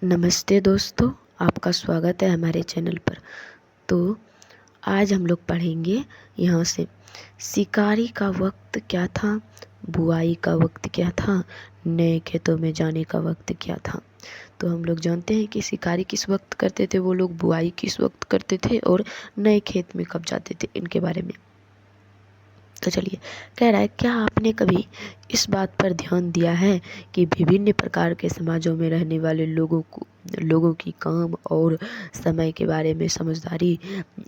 नमस्ते दोस्तों, आपका स्वागत है हमारे चैनल पर। तो आज हम लोग पढ़ेंगे यहाँ से शिकारी का वक्त क्या था, बुआई का वक्त क्या था, नए खेतों में जाने का वक्त क्या था। तो हम लोग जानते हैं कि शिकारी किस वक्त करते थे, वो लोग बुआई किस वक्त करते थे और नए खेत में कब जाते थे, इनके बारे में। तो चलिए, कह रहा है क्या आपने कभी इस बात पर ध्यान दिया है कि विभिन्न प्रकार के समाजों में रहने वाले लोगों की काम और समय के बारे में समझदारी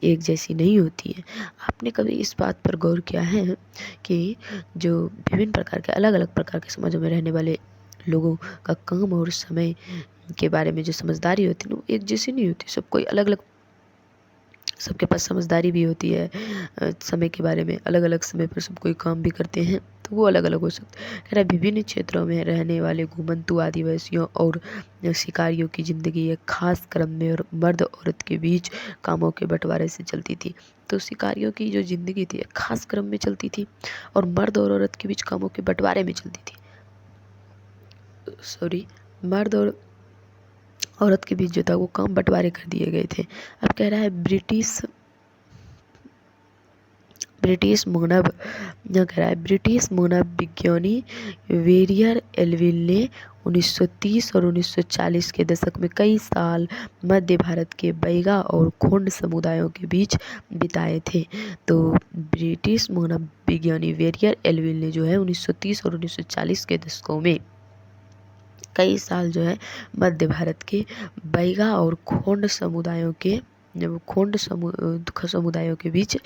एक जैसी नहीं होती है। आपने कभी इस बात पर गौर किया है कि जो विभिन्न प्रकार के अलग अलग प्रकार के समाजों में रहने वाले लोगों का काम और समय के बारे में जो समझदारी होती है वो एक जैसी नहीं होती। सब कोई अलग अलग, सबके पास समझदारी भी होती है। समय के बारे में अलग अलग समय पर सब कोई काम भी करते हैं, तो वो अलग अलग हो सकता है। कह रहा है विभिन्न क्षेत्रों में रहने वाले घुमंतू आदिवासियों और शिकारियों की ज़िंदगी एक खास क्रम में और मर्द औरत के बीच कामों के बंटवारे से चलती थी। तो शिकारियों की जो ज़िंदगी थी एक खास क्रम में चलती थी और मर्द और औरत के बीच कामों के बंटवारे में चलती थी। मर्द और औरत के बीच जो था वो काम बंटवारे कर दिए गए थे। अब कह रहा है ब्रिटिश मानव विज्ञानी वेरियर एल्विन ने 1930 और 1940 के दशक में कई साल मध्य भारत के बैगा और खोंड समुदायों के बीच बिताए थे। तो ब्रिटिश मानव विज्ञानी वेरियर एल्विन ने जो है 1930 और 1940 के दशकों में कई साल जो है मध्य भारत के बैगा और समुदायों के बीच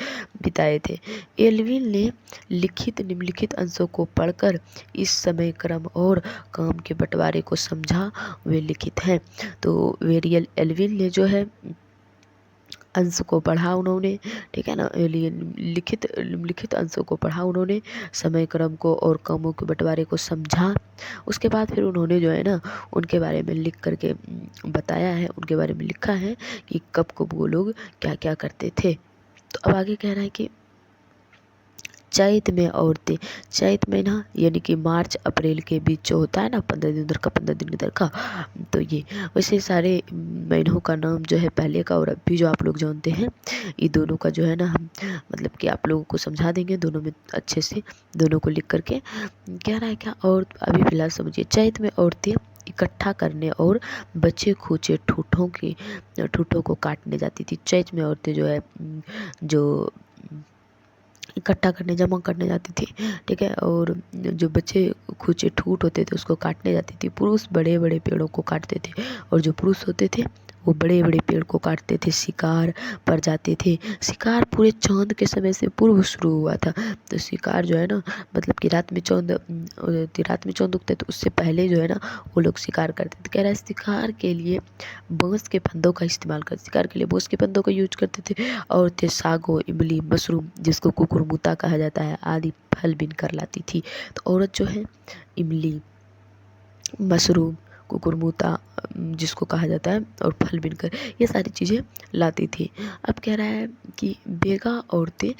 बिताए थे। एल्विन ने निम्नलिखित अंशों को पढ़कर इस समय क्रम और काम के बंटवारे को समझा, वे लिखित हैं। तो वेरियल एल्विन ने जो है अंश को पढ़ा उन्होंने, ठीक है ना, लिखित अंशों को पढ़ा उन्होंने, समय क्रम को और कामों के बंटवारे को समझा। उसके बाद फिर उन्होंने जो है ना उनके बारे में लिख करके बताया है, उनके बारे में लिखा है कि कब कब वो लोग क्या क्या करते थे। तो अब आगे कह रहा है कि चैत में ना यानी कि मार्च अप्रैल के बीच जो होता है ना 15 दिन उधर का 15 दिन इधर का, तो ये वैसे सारे महीनों का नाम जो है पहले का और अभी जो आप लोग जानते हैं, ये दोनों का जो है ना हम मतलब कि आप लोगों को समझा देंगे दोनों में अच्छे से, दोनों को लिख करके। कह रहा है क्या, और अभी फिलहाल समझिए, चैत में औरतें इकट्ठा करने और बचे खूचे ठूठों को काटने जाती थी। चैत में औरतें जो है जो इकट्ठा करने जमा करने जाती थी, ठीक है, और जो बच्चे खूचे ठूट होते थे उसको काटने जाती थी। पुरुष बड़े बड़े पेड़ों को काटते थे और जो पुरुष होते थे वो बड़े बड़े पेड़ को काटते थे, शिकार पर जाते थे। शिकार पूरे चांद के समय से पूर्व शुरू हुआ था। तो शिकार जो है ना मतलब कि रात में चांद उगता है तो उससे पहले जो है ना वो लोग शिकार करते थे। कह रहा है शिकार के लिए बांस के फंदों का इस्तेमाल करते, शिकार के लिए बांस के फंदों का यूज करते थे। और थे सागो, इमली, मशरूम जिसको कुकुरमुता कहा जाता है, आदि फल बीन कर लाती थी। तो औरत जो है इमली, मशरूम, कुकुरमुता जिसको कहा जाता है और फल बीनकर ये सारी चीज़ें लाती थी। अब कह रहा है कि बेगा औरतें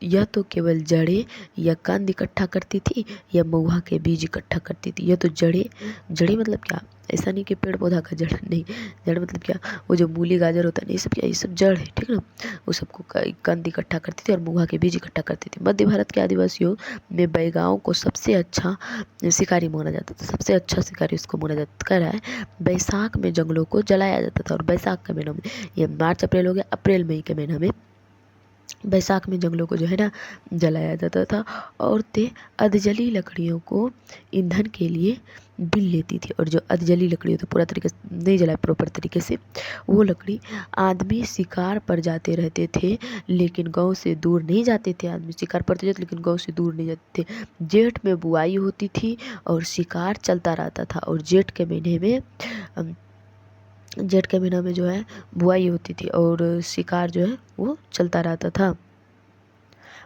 या तो केवल जड़ें या कंद इकट्ठा करती थी या महुआ के बीज इकट्ठा करती थी। या तो जड़ें मतलब क्या, ऐसा नहीं कि पेड़ पौधा का जड़ नहीं, जड़ मतलब क्या, वो जो मूली गाजर होता है, ये सब क्या, ये सब जड़ है, ठीक है ना। वो सबको कंद इकट्ठा करती थी और महुआ के बीज इकट्ठा करती थी। मध्य भारत के आदिवासियों में बैगाओं को सबसे अच्छा शिकारी माना जाता था, सबसे अच्छा शिकारी उसको माना जाता। कह रहा है बैसाख में जंगलों को जलाया जाता था, और बैसाख के महीनों में, ये मार्च अप्रैल हो गया, अप्रैल मई के महीना में बैसाख में जंगलों को जो है ना जलाया जाता था। औरतें अधजली लकड़ियों को ईंधन के लिए बिल लेती थी, और जो अधजली लकड़ी होती पूरा तरीके से नहीं जलाए प्रॉपर तरीके से, वो लकड़ी, आदमी शिकार पर जाते रहते थे लेकिन गांव से दूर नहीं जाते थे। आदमी शिकार पर जाते लेकिन गांव से दूर नहीं जाते थे। जेठ में बुआई होती थी और शिकार चलता रहता था, और जेठ के महीना में जो है बुआई होती थी और शिकार जो है वो चलता रहता था।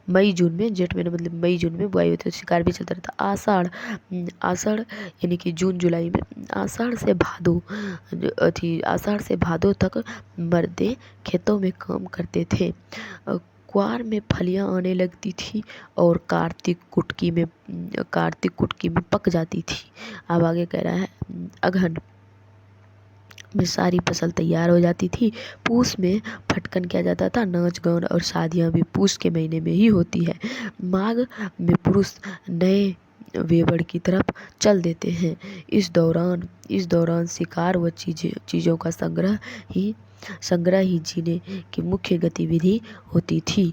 मई जून में, जेठ महीना मतलब मई जून में बुआई होती है, शिकार भी चलता रहता। आषाढ़ यानी कि जून जुलाई में, आषाढ़ से भादो तक मर्दे खेतों में काम करते थे। क्वार में फलियां आने लगती थी और कार्तिक कुटकी में पक जाती थी। अब आगे कह रहा है में सारी फसल तैयार हो जाती थी। पूस में फटकन किया जाता था। नाच गान और शादियाँ भी पूस के महीने में ही होती है। माघ में पुरुष नए वेवड़ की तरफ चल देते हैं। इस दौरान शिकार व चीज़ों का संग्रह ही जीने की मुख्य गतिविधि होती थी।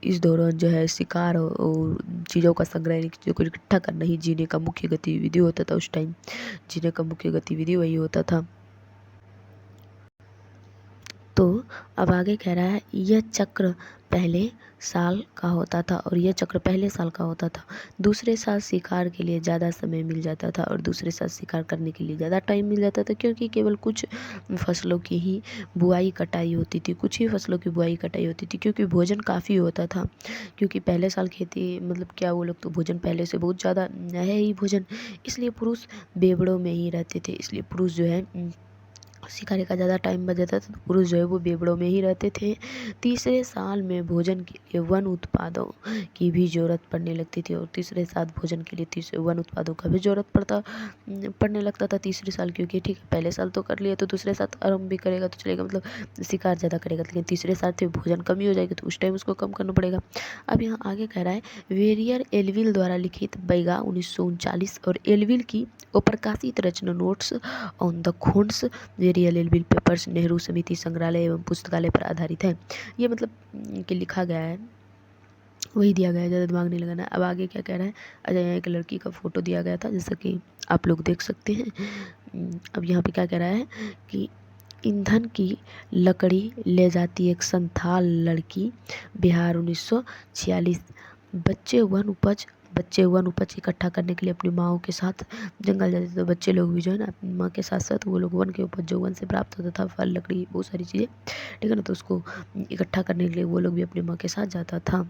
इस दौरान जो है शिकार और चीज़ों का संग्रह यानी कि चीज़ों को इकट्ठा करना ही जीने का मुख्य गतिविधि होता था। उस टाइम जीने का मुख्य गतिविधि वही होता था। तो अब आगे कह रहा है यह चक्र पहले साल का होता था और यह चक्र पहले साल का होता था। दूसरे साल शिकार के लिए ज़्यादा समय मिल जाता था और दूसरे साल शिकार करने के लिए ज़्यादा टाइम मिल जाता था, क्योंकि केवल कुछ फसलों की ही बुआई कटाई होती थी, कुछ ही फसलों की बुआई कटाई होती थी, क्योंकि भोजन काफ़ी होता था। क्योंकि पहले साल खेती मतलब क्या वो लोग तो भोजन पहले से बहुत ज़्यादा है ही भोजन, इसलिए पुरुष बेवड़ों में ही रहते थे। इसलिए पुरुष जो है शिकारी का ज़्यादा टाइम बच जाता था, तो पुरुष जो है वो बेवड़ों में ही रहते थे। तीसरे साल में भोजन के लिए वन उत्पादों की भी ज़रूरत पड़ने लगती थी और तीसरे साल भोजन के लिए तीसरे वन उत्पादों का भी ज़रूरत पड़ने लगता था तीसरे साल, क्योंकि ठीक है पहले साल तो कर लिया तो दूसरे साल आराम भी करेगा तो चलेगा, मतलब शिकार ज़्यादा करेगा, लेकिन तीसरे साल से भोजन कमी हो जाएगी तो उस टाइम उसको कम करना पड़ेगा। अब यहाँ आगे कह रहा है वेरियर एलविल द्वारा लिखित बैगा 1939 और एलविल की अप्रकाशित रचना notes on the Khonds Verrier Elwin papers Nehru समिति संग्रहालय एवं पुस्तकालय पर आधारित है। ये मतलब कि लिखा गया है वही दिया गया है, ज़्यादा दिमाग नहीं लगाना। अब आगे क्या कह रहा है, अच्छा यहाँ एक लड़की का फोटो दिया गया था जैसा कि आप लोग देख सकते हैं। अब यहाँ पे क्या कह रहा है कि ईंधन की लकड़ी ले जाती एक संथाल लड़की बिहार 1946। बच्चे वन उपज इकट्ठा करने के लिए अपनी माओं के साथ जंगल जाते थे। तो बच्चे लोग भी जो है ना अपनी माँ के साथ साथ वो लोग वन के उपज जो वन से प्राप्त होता था, फल लकड़ी बहुत सारी चीज़ें, ठीक है ना, तो उसको इकट्ठा करने के लिए वो लोग भी अपनी माँ के साथ जाता था।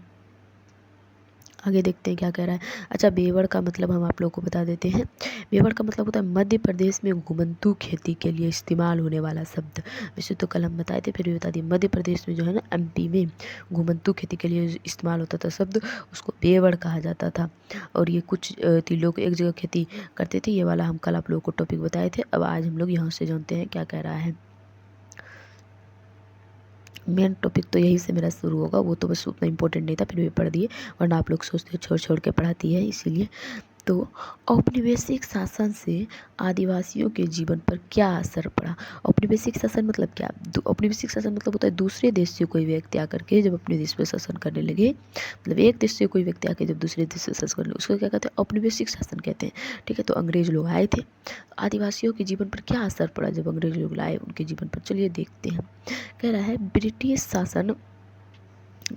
आगे देखते हैं क्या कह रहा है। अच्छा बेवड़ का मतलब हम आप लोगों को बता देते हैं। बेवड़ का मतलब होता है मध्य प्रदेश में घुमंतू खेती के लिए इस्तेमाल होने वाला शब्द। वैसे तो कल हम बताए थे, फिर भी बता दिए। मध्य प्रदेश में जो है ना एमपी में घुमंतू खेती के लिए इस्तेमाल होता था शब्द, उसको बेवड़ कहा जाता था। और ये कुछ लोग एक जगह खेती करते थे, ये वाला हम कल आप लोगों को टॉपिक बताए थे। अब आज हम लोग यहाँ से जानते हैं क्या कह रहा है। मेन टॉपिक तो यही से मेरा शुरू होगा, वो तो बस उतना इंपॉर्टेंट नहीं था, फिर भी पढ़ दिए, वरना आप लोग सोचते छोड़ छोड़ के पढ़ाती है इसीलिए। तो औपनिवेशिक शासन से आदिवासियों के जीवन पर क्या असर पड़ा। औपनिवेशिक शासन मतलब क्या, औपनिवेशिक शासन मतलब होता है दूसरे देश से कोई व्यक्ति आकर के जब अपने देश पर शासन करने लगे, मतलब एक देश से कोई व्यक्ति आकर जब दूसरे देश से शासन करने लगे उसको क्या कहते हैं, औपनिवेशिक शासन कहते हैं। ठीक है, तो अंग्रेज लोग आए थे, आदिवासियों के जीवन पर क्या असर पड़ा जब अंग्रेज लोग लाए उनके जीवन पर, चलिए देखते हैं। कह रहा है ब्रिटिश शासन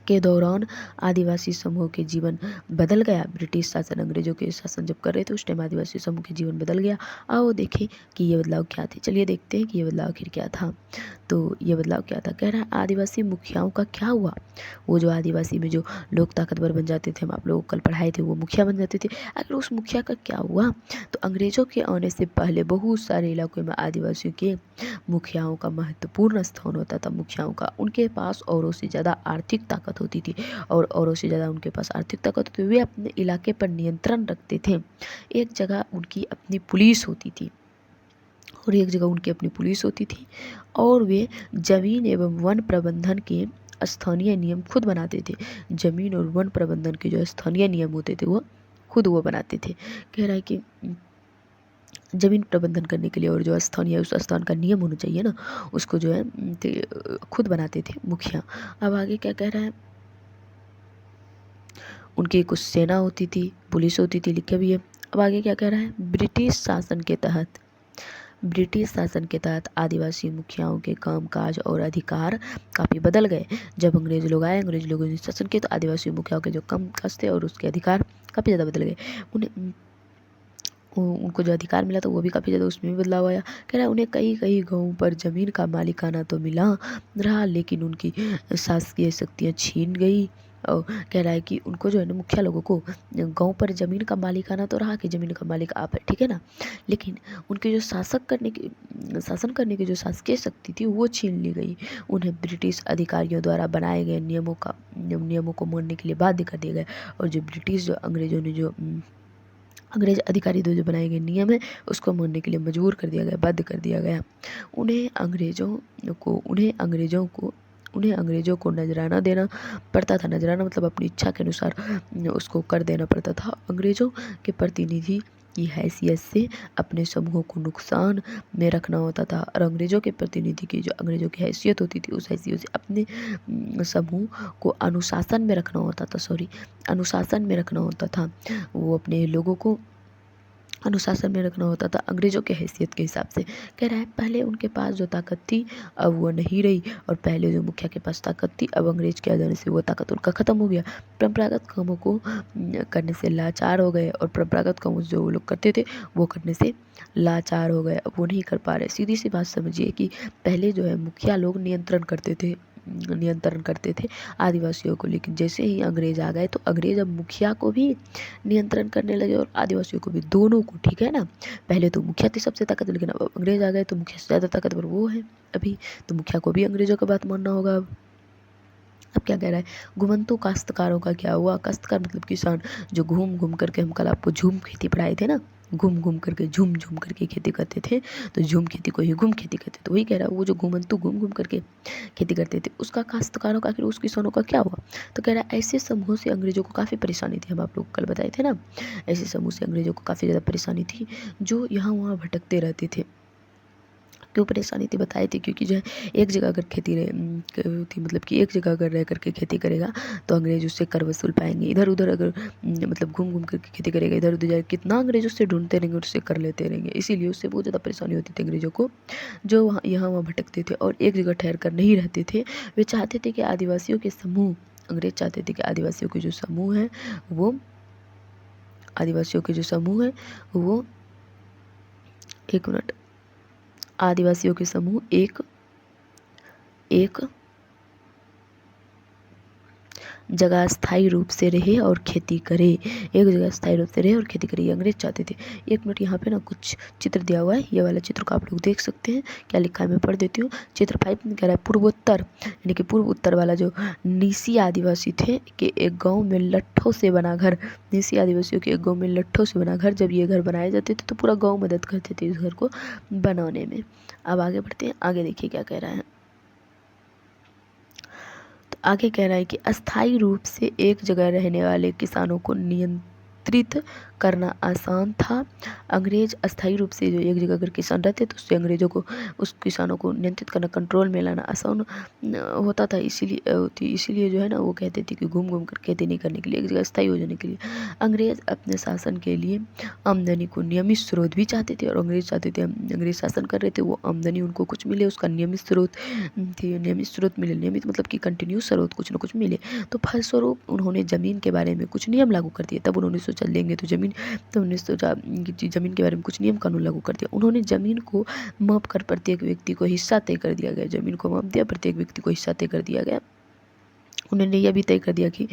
के दौरान आदिवासी समूह के जीवन बदल गया। ब्रिटिश शासन अंग्रेजों के शासन जब कर रहे थे उस टाइम आदिवासी समूह के जीवन बदल गया। आओ देखें कि ये बदलाव क्या थे, चलिए देखते हैं कि ये बदलाव आखिर क्या था। तो ये बदलाव क्या था, कह रहा है आदिवासी मुखियाओं का क्या हुआ। वो जो आदिवासी में जो लोग ताकतवर बन जाते थे, हम आप लोगों को कल पढ़ाए थे, वो मुखिया बन जाते थे। अगर उस मुखिया का क्या हुआ, तो अंग्रेजों के आने से पहले बहुत सारे इलाकों में आदिवासियों के मुखियाओं का महत्वपूर्ण स्थान होता था। मुखियाओं का उनके पास औरों से ज़्यादा आर्थिक ताकत होती थी और औरों से ज़्यादा उनके पास आर्थिक ताकत होती थी, वे अपने इलाके पर नियंत्रण रखते थे। एक जगह उनकी अपनी पुलिस होती थी और एक जगह उनकी अपनी पुलिस होती थी और वे जमीन एवं वन प्रबंधन के स्थानीय नियम खुद बनाते थे। जमीन और वन प्रबंधन के जो स्थानीय नियम होते थे वो खुद वो बनाते थे। कह रहा है कि जमीन प्रबंधन करने के लिए और जो स्थानीय उस स्थान का नियम होना चाहिए ना, उसको जो है खुद बनाते थे मुखिया। अब आगे क्या कह रहा है, उनकी कुछ सेना होती थी, पुलिस होती थी, लिखे भी है। अब आगे क्या कह रहा है, ब्रिटिश शासन के तहत आदिवासी मुखियाओं के कामकाज और अधिकार काफ़ी बदल गए। जब अंग्रेज लोग आए, अंग्रेज लोगों ने शासन किया, तो आदिवासी मुखियाओं के जो कामकाज थे और उसके अधिकार काफ़ी ज़्यादा बदल गए। उनको जो अधिकार मिला था वो भी काफ़ी ज़्यादा उसमें भी बदलाव आया। कह रहा है उन्हें कई कई गाँवों पर ज़मीन का मालिकाना तो मिला रहा, लेकिन उनकी शासकीय शक्तियाँ छीन गई। और कह रहा है कि उनको जो है ना मुखिया लोगों को गांव पर ज़मीन का मालिकाना तो रहा कि ज़मीन का मालिक आप है, ठीक है ना, लेकिन उनके जो शासन करने की जो शासकीय शक्ति थी वो छीन ली गई। उन्हें ब्रिटिश अधिकारियों द्वारा बनाए गए नियमों को मानने के लिए बाध्य कर दिया गया। और जो ब्रिटिश जो अंग्रेज़ों ने जो अंग्रेज अधिकारी जो बनाए गए नियम है उसको मानने के लिए मजबूर कर दिया गया, बाध्य कर दिया गया। उन्हें अंग्रेज़ों को नजराना देना पड़ता था। नजराना मतलब अपनी इच्छा के अनुसार उसको कर देना पड़ता था। अंग्रेज़ों के प्रतिनिधि की हैसियत से अपने समूहों को नुकसान में रखना होता था, और अंग्रेज़ों के प्रतिनिधि की जो अंग्रेज़ों की हैसियत होती थी उस हैसियत से अपने समूह को अनुशासन में रखना होता था। अनुशासन में रखना होता था। वो अपने लोगों को अनुशासन में रखना होता था अंग्रेज़ों के हैसियत के हिसाब से। कह रहा है पहले उनके पास जो ताकत थी अब वो नहीं रही, और पहले जो मुखिया के पास ताकत थी अब अंग्रेज के आ जाने से वो ताकत उनका ख़त्म हो गया। परंपरागत कामों को करने से लाचार हो गए, और परंपरागत काम जो वो लोग करते थे वो करने से लाचार हो गए, अब वो नहीं कर पा रहे। सीधी सी बात समझिए कि पहले जो है मुखिया लोग नियंत्रण करते थे आदिवासियों को, लेकिन जैसे ही अंग्रेज आ गए तो अंग्रेज अब मुखिया को भी नियंत्रण करने लगे और आदिवासियों को भी, दोनों को। ठीक है ना, पहले तो मुखिया थी सबसे ताकतवर, लेकिन अब अंग्रेज आ गए तो मुखिया से ज़्यादा ताकतवर वो है अभी, तो मुखिया को भी अंग्रेजों का बात मानना होगा। अब क्या कह रहा है, घुमंतु काश्तकारों का क्या हुआ। काश्तकार मतलब किसान, जो घूम घूम करके, हम कल आपको झूम खेती पढ़ाए थे ना, घूम घूम करके झूम झूम करके खेती करते थे, तो झूम खेती को ही घूम खेती करते, तो वही कह रहा है वो जो घुमंतु घूम घूम करके खेती करते थे उसका काश्तकारों का, आखिर उस किसानों का क्या हुआ। तो कह रहा है ऐसे समूह से अंग्रेजों को काफ़ी परेशानी थी। हम आप लोग कल बताए थे ना, ऐसे समूह से अंग्रेजों को काफ़ी ज़्यादा परेशानी थी, जो यहाँ वहाँ भटकते रहते थे। क्यों परेशानी थी बताई थी, क्योंकि जो है एक जगह अगर खेती थी, मतलब कि एक जगह अगर रह करके खेती करेगा तो अंग्रेज उससे कर वसूल पाएंगे। इधर उधर अगर मतलब घूम घूम करके खेती करेगा, इधर उधर जाए कितना अंग्रेज उससे ढूंढते रहेंगे और उससे कर लेते रहेंगे, इसीलिए उससे बहुत ज़्यादा परेशानी होती थी अंग्रेजों को, जो वहाँ यहाँ वहाँ भटकते थे और एक जगह ठहर कर नहीं रहते थे। वे चाहते थे कि आदिवासियों के समूह, अंग्रेज चाहते थे कि आदिवासियों के जो समूह है वो, आदिवासियों के जो समूह है वो, एक मिनट, आदिवासियों के समूह एक जगह स्थायी रूप से रहे और खेती करे, एक जगह स्थायी रूप से रहे और खेती करे, ये अंग्रेज चाहते थे। एक मिनट, यहाँ पे ना कुछ चित्र दिया हुआ है, ये वाला चित्र को आप लोग देख सकते हैं, क्या लिखा है मैं पढ़ देती हूँ। चित्र 5 में कह रहा है पूर्वोत्तर, यानी कि पूर्व उत्तर वाला जो नीसी आदिवासी थे कि एक गाँव में लट्ठों से बना घर, नीसी आदिवासियों के एक गाँव में लट्ठों से बना घर, जब ये घर बनाए जाते थे तो पूरा गाँव मदद करते थे इस घर को बनाने में। अब आगे बढ़ते हैं, आगे देखिए क्या कह रहा है। आगे कह रहा है कि अस्थायी रूप से एक जगह रहने वाले किसानों को नियंत्रित करना आसान था। अंग्रेज अस्थायी रूप से जो एक जगह अगर किसान रहते तो उससे अंग्रेजों को, उस किसानों को नियंत्रित करना, कंट्रोल में लाना आसान होता था। इसीलिए जो है ना वो कहते थे कि घूम घूम कर खेती नहीं करने के लिए, एक जगह स्थायी हो जाने के लिए। अंग्रेज अपने शासन के लिए आमदनी को नियमित स्रोत भी चाहते थे, और अंग्रेज चाहते थे अंग्रेज शासन कर रहे थे वो आमदनी उनको कुछ मिले, उसका नियमित स्रोत मिले, नियमित मतलब कि कंटिन्यू स्रोत कुछ ना कुछ मिले। तो फलस्वरूप उन्होंने ज़मीन के बारे में कुछ नियम लागू कर दिए। तब उन्होंने सोचा लेंगे तो ज़मीन, तो उन्होंने सोचा कि ज़मीन के बारे में कुछ नियम कानून लागू कर दिया। उन्होंने ज़मीन को माप कर प्रत्येक व्यक्ति को हिस्सा तय कर दिया गया, ज़मीन को माप दिया, प्रत्येक व्यक्ति को हिस्सा तय कर दिया गया। उन्होंने यह भी तय कर दिया कि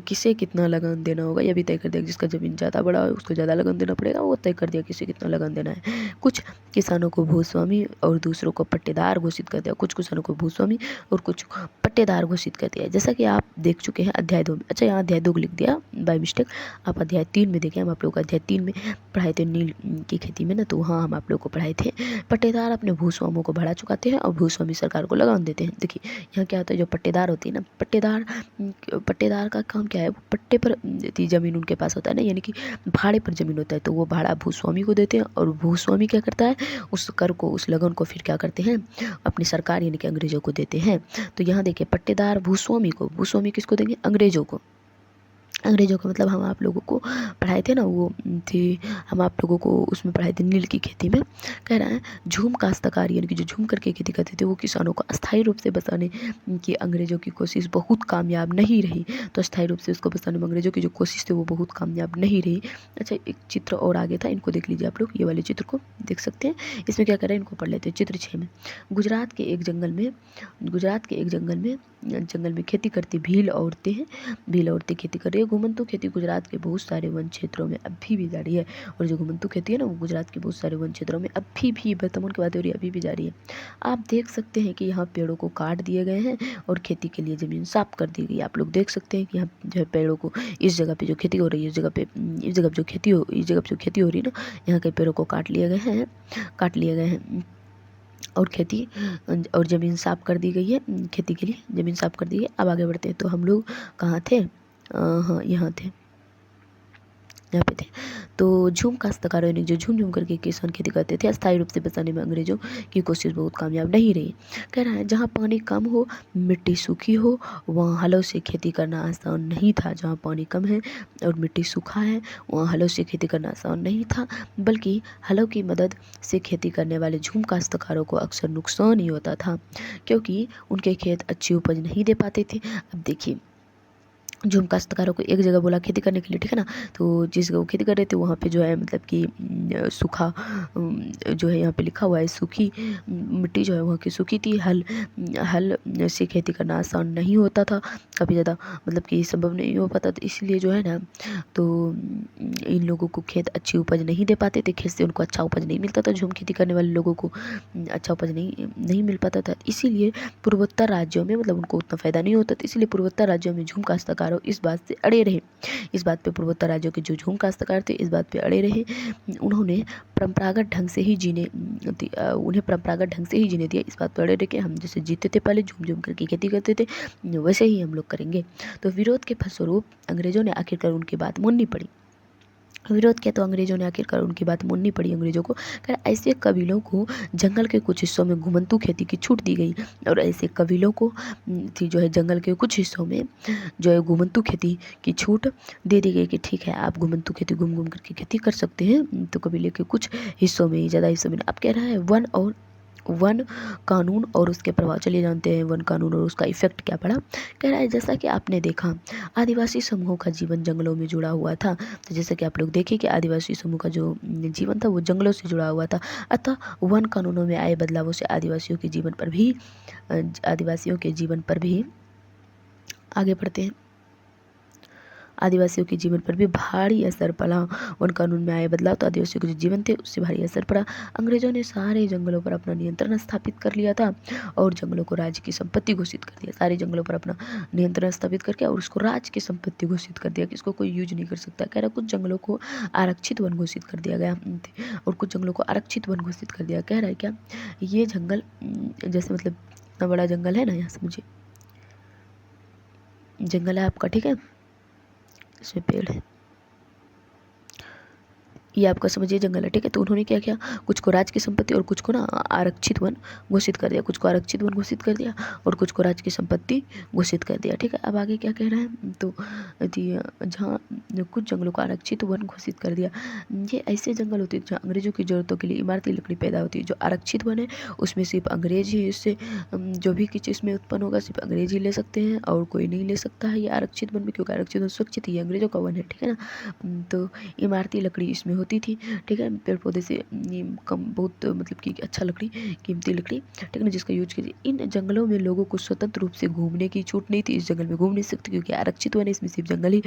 किसे कितना लगान देना होगा, यह भी तय कर दिया कि जिसका ज़मीन ज़्यादा बड़ा है उसको ज़्यादा लगान देना पड़ेगा, वो तय कर दिया किसे कितना लगान देना है। कुछ किसानों को भूस्वामी और दूसरों को पट्टेदार घोषित कर दिया, कुछ किसानों को भूस्वामी और कुछ पट्टेदार घोषित कर दिया, जैसा कि आप देख चुके हैं अध्याय 2 में। अच्छा, यहाँ अध्याय 2 लिख दिया बाय मिस्टेक, आप अध्याय 3 में देखें। हम आप लोग को अध्याय 3 में पढ़ाए थे नील की खेती में ना, तो वहाँ हम आप लोग को पढ़ाए थे पट्टेदार अपने भूस्वामों को भाड़ा चुकाते हैं और भूस्वामी सरकार को लगान देते हैं। देखिए यहाँ क्या होता है, जो पट्टेदार होती है ना, पट्टेदार का काम क्या है, वो पट्टे पर ज़मीन उनके पास होता है ना, यानी कि भाड़े पर ज़मीन होता है, तो वो भाड़ा भूस्वामी को देते हैं, और भूस्वामी क्या करता है, उस कर को, उस लगन को फिर क्या करते हैं, अपनी सरकार यानी कि अंग्रेजों को देते हैं। तो यहाँ देखिए पट्टेदार भूस्वामी को, भूस्वामी किसको देंगे, अंग्रेजों को। अंग्रेजों का मतलब हम आप लोगों को पढ़ाए थे ना, वो थी, हम आप लोगों को उसमें पढ़ाए थे नील की खेती में। कह रहा है झूम काश्तकारी यानी कि जो झूम करके खेती करते थे वो किसानों को अस्थायी रूप से बसाने की अंग्रेजों की कोशिश बहुत कामयाब नहीं रही। तो अस्थायी रूप से उसको बसाने में अंग्रेजों की जो कोशिश थी वो बहुत कामयाब नहीं रही। अच्छा, एक चित्र और आगे था, इनको देख लीजिए आप लोग, ये वाले चित्र को देख सकते हैं। इसमें क्या कर रहे हैं, इनको पढ़ लेते हैं। चित्र 6 में गुजरात के एक जंगल में जंगल में खेती करती भील औरतें हैं, भील औरतें खेती कर रही है। घुमंतू खेती गुजरात के बहुत सारे वन क्षेत्रों में अभी भी जारी है। और जो घुमंतू खेती है ना, वो गुजरात के बहुत सारे वन क्षेत्रों में अभी भी, वर्तमान की बात हो रही है, अभी भी जारी है। आप देख सकते हैं कि यहाँ पेड़ों को काट दिए गए हैं और खेती के लिए ज़मीन साफ कर दी गई। आप लोग देख सकते हैं कि यहाँ जो है पेड़ों को, इस जगह पे जो खेती हो रही है, इस जगह पे जो खेती हो रही है ना, यहाँ के पेड़ों को काट लिए गए हैं और खेती और ज़मीन साफ कर दी गई है। खेती के लिए ज़मीन साफ कर दी है। अब आगे बढ़ते हैं। तो हम लोग कहाँ थे? हाँ, यहाँ पे थे। तो झूम काश्तकारों ने जो झूम करके किसान खेती करते थे, अस्थायी रूप से बचाने में अंग्रेजों की कोशिश बहुत कामयाब नहीं रही। कह रहा है जहाँ पानी कम हो, मिट्टी सूखी हो, वहाँ हलों से खेती करना आसान नहीं था। जहाँ पानी कम है और मिट्टी सूखा है, वहाँ हलों से खेती करना आसान नहीं था, बल्कि हलों की मदद से खेती करने वाले झूम काश्तकारों को अक्सर नुकसान ही होता था, क्योंकि उनके खेत अच्छी उपज नहीं दे पाते थे। अब देखिए, झूम काश्तकारों को एक जगह बोला खेती करने के लिए, ठीक है ना। तो जिस जगह वो खेती कर रहे थे वहाँ पे जो है मतलब कि सूखा जो है यहाँ पे लिखा हुआ है, सूखी मिट्टी जो है वहाँ की सूखी थी। हल से खेती करना आसान नहीं होता था, काफ़ी ज़्यादा मतलब कि संभव नहीं हो पाता था। इसलिए जो है ना, तो इन लोगों को खेत अच्छी उपज नहीं दे पाते थे, खेत से उनको अच्छा उपज नहीं मिलता था। झूम खेती करने वाले लोगों को अच्छा उपज नहीं मिल पाता था। इसीलिए पूर्वोत्तर राज्यों में मतलब उनको उतना फ़ायदा नहीं होता था। इसलिए पूर्वोत्तर राज्यों में झूम काश्तकारों इस बात से अड़े रहे। इस बात पे पूर्वोत्तर राज्यों के जो झूम काश्तकार थे इस बात पे अड़े रहे। उन्हें परंपरागत ढंग से ही जीने दिया। इस बात पर अड़े रहे कि हम जैसे जीते थे पहले, झूम करके खेती करते थे, वैसे ही हम लोग करेंगे। तो विरोध के फलस्वरूप अंग्रेजों ने आखिरकार उनकी बात माननी पड़ी। विरोध किया तो अंग्रेजों ने आखिरकार उनकी बात माननी पड़ी अंग्रेजों को। कर ऐसे कबीलों को जंगल के कुछ हिस्सों में घुमंतू खेती की छूट दी गई, और ऐसे कबीलों को थी जो है जंगल के कुछ हिस्सों में जो है घुमंतू खेती की छूट दे दी गई कि ठीक है, आप घुमंतू खेती घूम करके खेती कर सकते हैं। तो कबीले के कुछ हिस्सों में, ज़्यादा हिस्सों में। अब कह रहा है वन कानून और उसके प्रभाव। चलिए जानते हैं वन कानून और उसका इफेक्ट क्या पड़ा। कह रहा है जैसा कि आपने देखा, आदिवासी समूहों का जीवन जंगलों में जुड़ा हुआ था। तो जैसा कि आप लोग देखें कि आदिवासी समूह का जो जीवन था वो जंगलों से जुड़ा हुआ था। अतः वन कानूनों में आए बदलावों से आदिवासियों के जीवन पर भी आगे बढ़ते हैं, आदिवासियों के जीवन पर भी भारी असर पड़ा। वन कानून में आए बदलाव तो आदिवासियों के जो जीवन थे उससे भारी असर पड़ा। अंग्रेजों ने सारे जंगलों पर अपना नियंत्रण स्थापित कर लिया था और जंगलों को राज्य की संपत्ति घोषित कर दिया। सारे जंगलों पर अपना नियंत्रण स्थापित करके और उसको राज्य की संपत्ति घोषित कर दिया कि इसको कोई यूज नहीं कर सकता। कह रहा कुछ जंगलों को आरक्षित वन घोषित कर दिया गया और कुछ जंगलों को आरक्षित वन घोषित कर दिया। कह रहा है क्या, ये जंगल जैसे मतलब इतना बड़ा जंगल है ना, यहाँ समझिए जंगल है आपका, ठीक है, इसमें पेड़ है, ये आपका समझिए जंगल है, ठीक है। तो उन्होंने क्या किया, कुछ को राज्य की संपत्ति और कुछ को ना आरक्षित वन घोषित कर दिया। कुछ को आरक्षित वन घोषित कर दिया और कुछ को राज्य की संपत्ति घोषित कर दिया, ठीक है। अब आगे क्या कह रहा है, तो जहाँ कुछ जंगलों को आरक्षित वन घोषित कर दिया, ये ऐसे जंगल होते हैं जहाँ अंग्रेजों की जरूरतों के लिए इमारती लकड़ी पैदा होती है। जो आरक्षित वन है उसमें सिर्फ अंग्रेज ही, इससे जो भी किसी इसमें उत्पन्न होगा सिर्फ अंग्रेज ही ले सकते हैं और कोई नहीं ले सकता है ये आरक्षित वन में, क्योंकि आरक्षित वन सुरक्षित ही अंग्रेजों का वन है, ठीक है ना। तो इमारती लकड़ी इसमें होती थी, ठीक है। पेड़ पौधे से कम बहुत मतलब कि अच्छा लकड़ी, कीमती लकड़ी, ठीक है ना, जिसका यूज कीजिए। इन जंगलों में लोगों को स्वतंत्र रूप से घूमने की छूट नहीं थी। इस जंगल में घूम नहीं सकते क्योंकि आरक्षित वन है, इसमें सिर्फ जंगल ही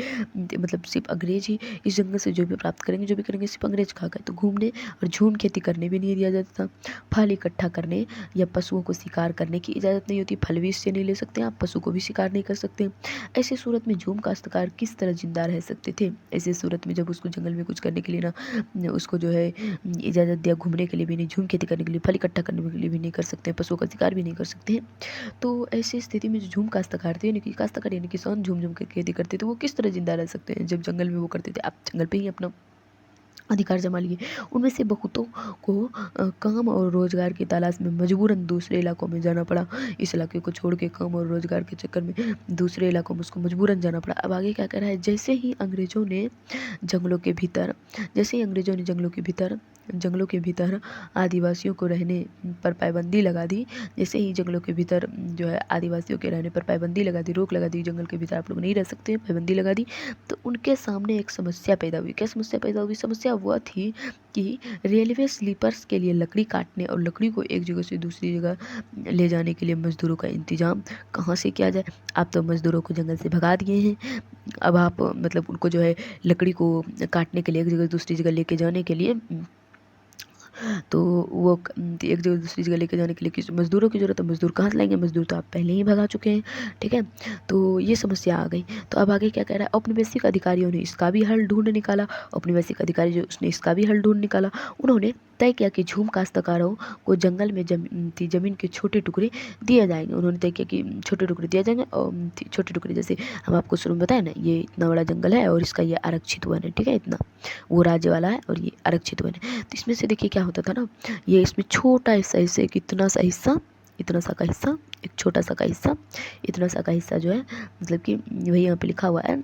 मतलब सिर्फ अंग्रेज ही इस जंगल से जो भी प्राप्त करेंगे, जो भी करेंगे सिर्फ अंग्रेज खा गए। तो घूमने और झूम खेती करने भी नहीं दिया जाता था। फल इकट्ठा करने या पशुओं को शिकार करने की इजाज़त नहीं होती। फल भी इससे नहीं ले सकते आप, पशु को भी शिकार नहीं कर सकते। ऐसी सूरत में झूम काश्तकार किस तरह जिंदा रह सकते थे। ऐसी सूरत में जब उसको जंगल में कुछ करने के लिए ना उसको जो है इजाज़त दिया, घूमने के लिए भी नहीं, झूम खेती करने के लिए, फल इकट्ठा करने के लिए भी नहीं कर सकते, पशुओं का शिकार भी नहीं कर सकते हैं। तो ऐसी स्थिति में जो झूम काश्तकार थे, काश्तकार यानी किसान झूम कर खेती करते थे, वो किस तरह जिंदा रह सकते हैं जब जंगल में वो करते थे। आप जंगल पे ही अपना अधिकार जमा लिए। उनमें से बहुतों को काम और रोजगार की तलाश में मजबूरन दूसरे इलाकों में जाना पड़ा। इस इलाके को छोड़ के काम और रोजगार के चक्कर में दूसरे इलाकों में उसको मजबूरन जाना पड़ा। अब आगे क्या कह रहा है, जैसे ही अंग्रेजों ने जंगलों के भीतर जंगलों के भीतर आदिवासियों को रहने पर पाबंदी लगा दी। जैसे ही जंगलों के भीतर जो है आदिवासियों के रहने पर पाबंदी लगा दी, रोक लगा दी, जंगल के भीतर आप लोग नहीं रह सकते, पाबंदी लगा दी, तो उनके सामने एक समस्या पैदा हुई। क्या समस्या पैदा हुई? समस्या वह थी कि रेलवे स्लीपर्स के लिए लकड़ी काटने और लकड़ी को एक जगह से दूसरी जगह ले जाने के लिए मजदूरों का इंतजाम कहाँ से किया जाए। आप तो मजदूरों को जंगल से भगा दिए हैं, अब आप मतलब उनको जो है लकड़ी को काटने के लिए एक जगह से दूसरी जगह लेके जाने के लिए तो वो एक जगह दूसरी जगह लेके जाने के लिए किसी मजदूरों की ज़रूरत है। मजदूर कहाँ से लाएंगे? मजदूर तो आप पहले ही भगा चुके हैं, ठीक है। तो ये समस्या आ गई। तो अब आगे क्या कह रहा है? औपनिवेशिक अधिकारियों ने इसका भी हल ढूंढ निकाला। औपनिवेशिक अधिकारी जो उसने इसका भी हल ढूंढ निकाला। उन्होंने तय किया कि झूम काश्तकारों को जंगल में जमीन के छोटे टुकड़े दिए जाएंगे। उन्होंने तय किया कि छोटे टुकड़े दिए जाएंगे, और छोटे टुकड़े जैसे हम आपको शुरू में बताया ना, ये इतना बड़ा जंगल है और इसका ये आरक्षित वन है, ठीक है, इतना वो राज्य वाला है और ये आरक्षित वन है। तो इसमें से देखिए क्या होता था ना, ये इसमें छोटा हिस्सा, इसे इतना सा हिस्सा, इतना सा का हिस्सा, एक छोटा सा का हिस्सा, इतना सा का हिस्सा जो है, मतलब कि वही यहाँ पे लिखा हुआ है,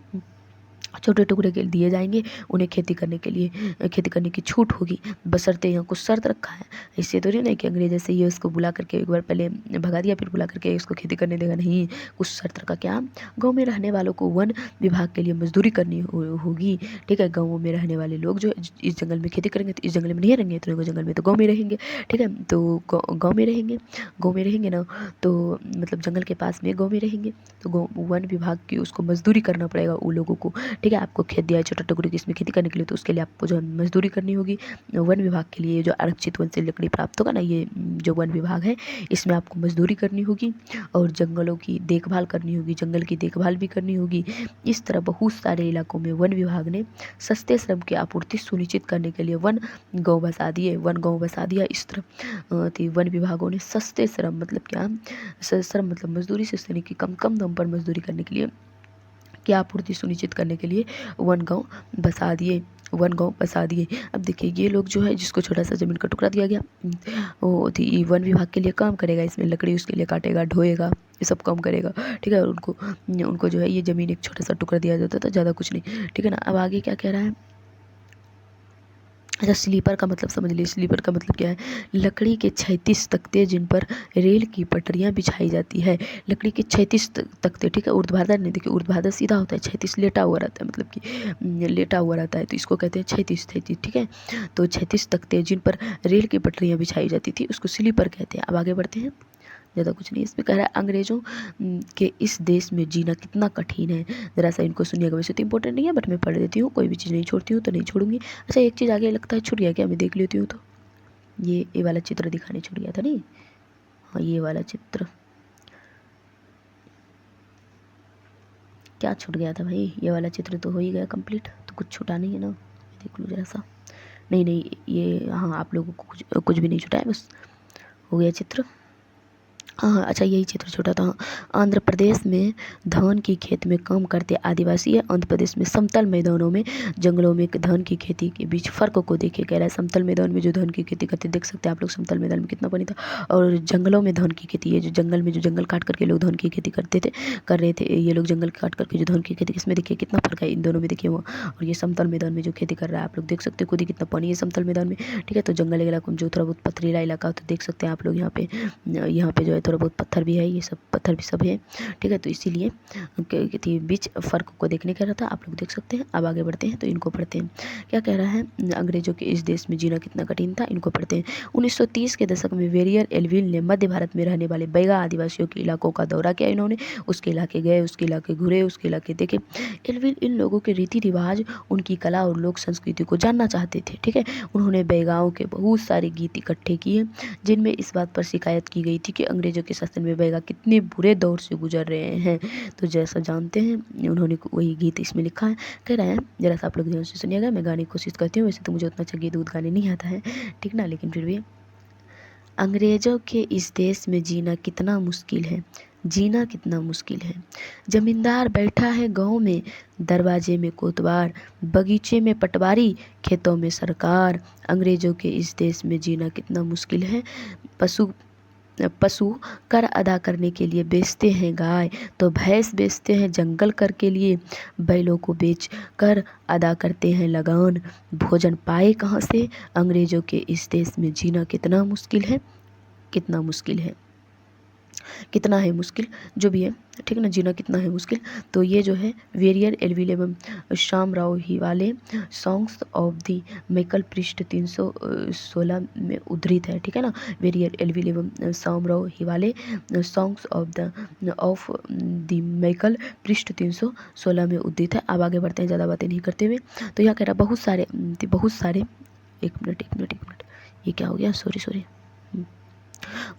छोटे टुकड़े के दिए जाएंगे उन्हें खेती करने के लिए, खेती करने की छूट होगी, बशर्ते यहाँ कुछ शर्त रखा है। इससे तो नहीं कि अंग्रेज जैसे ये उसको बुला करके एक बार पहले भगा दिया, फिर बुला करके उसको खेती करने देगा, नहीं, कुछ शर्त रखा। क्या? गाँव में रहने वालों को वन विभाग के लिए मजदूरी करनी होगी, ठीक है। गाँवों में रहने वाले लोग जो इस जंगल में खेती करेंगे तो इस जंगल में नहीं रहेंगे, तो जंगल में तो गाँव में रहेंगे, ठीक है। तो गाँव में रहेंगे, गाँव में रहेंगे ना, तो मतलब जंगल के पास में गाँव में रहेंगे, तो वन विभाग की उसको मजदूरी करना पड़ेगा उन लोगों को, ठीक है। आपको खेत दिया है छोटा टुकड़ी की इसमें खेती करने के लिए, तो उसके लिए आपको जो मजदूरी करनी होगी। वन विभाग के लिए जो आरक्षित वन से लकड़ी प्राप्त होगा ना, ये जो वन विभाग है इसमें आपको मजदूरी करनी होगी और जंगलों की देखभाल करनी होगी, जंगल की देखभाल भी करनी होगी। इस तरह बहुत सारे इलाकों में वन विभाग ने सस्ते श्रम की आपूर्ति सुनिश्चित करने के लिए वन गाँव बसा दिए, वन गाँव बसा दिया। इस तरह वन विभागों ने सस्ते श्रम मतलब क्या, श्रम मतलब मजदूरी से यानी कि कम कम दाम पर मजदूरी करने के लिए की आपूर्ति सुनिश्चित करने के लिए वन गाँव बसा दिए, वन गाँव बसा दिए। अब देखिए ये लोग जो है जिसको छोटा सा ज़मीन का टुकड़ा दिया गया, वो वन विभाग के लिए काम करेगा, इसमें लकड़ी उसके लिए काटेगा, ढोएगा, ये सब काम करेगा, ठीक है। और उनको जो है ये ज़मीन एक छोटा सा टुकड़ा दिया जाता था, ज़्यादा कुछ नहीं, ठीक है ना। अब आगे क्या कह रहा है? अच्छा, स्लीपर का मतलब समझ लीजिए। स्लीपर का मतलब क्या है? लकड़ी के 36 तख्ते जिन पर रेल की पटरियां बिछाई जाती है। लकड़ी के 36 तख्ते, ठीक है। ऊर्ध्वाधर नहीं, देखिए ऊर्ध्वाधर सीधा होता है, 36 लेटा हुआ रहता है, मतलब कि लेटा हुआ रहता है, तो इसको कहते हैं 36, ठीक है। तो 36 तख्ते जिन पर रेल की पटरियां बिछाई जाती थी उसको स्लीपर कहते हैं। अब आगे बढ़ते हैं, ज़्यादा कुछ नहीं इसमें कह रहा है। अंग्रेज़ों के इस देश में जीना कितना कठिन है, ज़रा सा इनको सुनिएगा। वैसे तो इंपॉर्टेंट नहीं है बट मैं पढ़ देती हूँ, कोई भी चीज़ नहीं छोड़ती हूँ तो नहीं छोड़ूंगी। अच्छा, एक चीज़ आगे लगता है छूट गया क्या, मैं देख लेती हूँ। तो ये वाला चित्र दिखाने छूट गया था नहीं, हाँ ये वाला चित्र क्या छूट गया था भाई, ये वाला चित्र तो हो ही गया कंप्लीट, तो कुछ छूटा नहीं है ना, देख लो जरा सा। नहीं ये हाँ, आप लोगों को कुछ भी नहीं छूटा है, बस हो गया चित्र। हाँ अच्छा, यही चित्र छोटा था। आंध्र प्रदेश में धान की खेत में काम करते आदिवासी है। आंध्र प्रदेश में समतल मैदानों में जंगलों में धान की खेती के बीच फ़र्क को देखे कह रहा है। समतल मैदान में जो धान की खेती करते, देख सकते हैं आप लोग समतल मैदान में कितना पानी था, और जंगलों में धान की खेती है, जो जंगल में जो जंगल काट करके लोग धान की खेती कर रहे थे, ये लोग जंगल काट करके जो धान की खेती, इसमें देखिए कितना फ़र्क है इन दोनों में, देखिए वो और ये समतल मैदान में जो खेती कर रहा है, आप लोग देख सकते हैं खुद ही कितना पानी है समतल मैदान में, ठीक है। तो जंगल इलाकों में जो थोड़ा बहुत पथरीला इलाका, तो देख सकते हैं आप लोग यहाँ पे जो है थोड़ा बहुत पत्थर भी है, ये सब पत्थर भी सब है, ठीक है। तो इसीलिए बीच फ़र्क को देखने का रहता है, आप लोग देख सकते हैं। अब आगे बढ़ते हैं तो इनको पढ़ते हैं। क्या कह रहा है? अंग्रेजों के इस देश में जीना कितना कठिन था, इनको पढ़ते हैं। 1930 के दशक में वेरियर एल्विन ने मध्य भारत में रहने वाले बैगा आदिवासियों के इलाकों का दौरा किया। इन्होंने उसके इलाके गए, उसके इलाके घूरे, उसके इलाके देखे। एल्विन इन लोगों के रीति रिवाज, उनकी कला और लोक संस्कृति को जानना चाहते थे, ठीक है। उन्होंने बैगाओं के बहुत सारे गीत इकट्ठे किए जिनमें इस बात पर शिकायत की गई थी कि अंग्रेजों के शासन में बैगा कितने बुरे दौर से गुजर रहे हैं। तो जैसा जानते हैं उन्होंने वही गीत इसमें लिखा है। कह रहे हैं, जरा सा आप लोग ध्यान से सुनिएगा, मैं गाने की कोशिश करती हूँ, वैसे तो मुझे उतना अच्छा गीत गाने नहीं आता है, ठीक ना, लेकिन फिर भी। अंग्रेजों के इस देश में जीना कितना मुश्किल है, जीना कितना मुश्किल है। जमींदार बैठा है गांव में, दरवाजे में कोतवार, बगीचे में पटवारी, खेतों में सरकार। अंग्रेजों के इस देश में जीना कितना मुश्किल है। पशु कर अदा करने के लिए बेचते हैं गाय, तो भैंस बेचते हैं जंगल कर के लिए, बैलों को बेच कर अदा करते हैं लगान। भोजन पाए कहाँ से, अंग्रेजों के इस देश में जीना कितना मुश्किल है, कितना मुश्किल है, कितना है मुश्किल, जो भी है, ठीक ना, जीना कितना है मुश्किल। तो ये जो है वेरियर एलविल एवं Shamrao Hivale songs of the Maikal पृष्ठ 316 में उद्धृत है, ठीक है ना। वेरियर एलविल एवं Shamrao Hivale songs of the Maikal पृष्ठ 316 में उद्धृत है। अब आगे बढ़ते हैं ज़्यादा बातें नहीं करते हुए। तो यहाँ कह रहा बहुत सारे एक मिनट ये क्या हो गया, सॉरी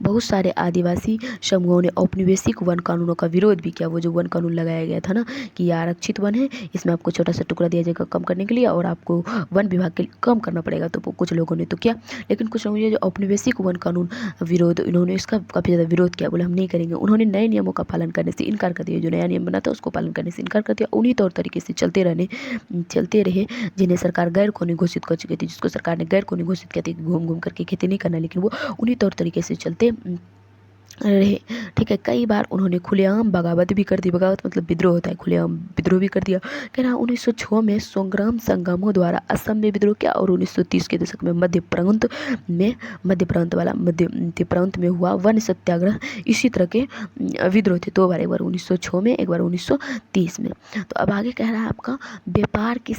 बहुत सारे आदिवासी समूहों ने औपनिवेशिक वन कानूनों का विरोध भी किया। वो जो वन कानून लगाया गया था ना कि ये आरक्षित वन है, इसमें आपको छोटा सा टुकड़ा दिया जाएगा कम करने के लिए और आपको वन विभाग के लिए कम करना पड़ेगा, तो कुछ लोगों ने तो किया। लेकिन कुछ लोगों ने जो औपनिवेशिक वन कानून विरोध, इन्होंने इसका काफ़ी ज़्यादा विरोध किया, बोले हम नहीं करेंगे। उन्होंने नए नियमों का पालन करने से इनकार कर दिया, जो नया नियम बना था उसको पालन करने से इनकार कर दिया। उन्हीं तौर तरीके से चलते रहे जिन्हें सरकार गैर कानूनी घोषित कर चुकी थी, जिसको सरकार ने गैर कानूनी घोषित किया था कि घूम घूम करके खेती नहीं करना, लेकिन वो उन्हीं तौर तरीके से चलते रहे, ठीक है। कई बार उन्होंने खुलेआम बगावत भी कर दी, बगावत मतलब विद्रोह होता है, खुलेआम विद्रोह भी कर दिया। कह रहा 1906 में संग्राम संगमों द्वारा असम में विद्रोह किया और 1930 के दशक में मध्य प्रांत में हुआ वन सत्याग्रह। इसी तरह के विद्रोह थे, दो बार, एक बार 1906 में, एक बार 1930 में। तो अब आगे कह रहा है आपका व्यापार की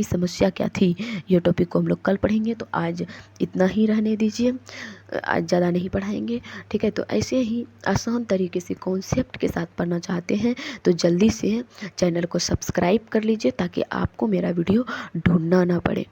समस्या क्या थी, ये टॉपिक को हम लोग कल पढ़ेंगे। तो आज इतना ही रहने दीजिए, आज ज़्यादा नहीं पढ़ाएंगे, ठीक है। तो ऐसे ही आसान तरीके से कॉन्सेप्ट के साथ पढ़ना चाहते हैं तो जल्दी से चैनल को सब्सक्राइब कर लीजिए ताकि आपको मेरा वीडियो ढूंढना ना पड़े।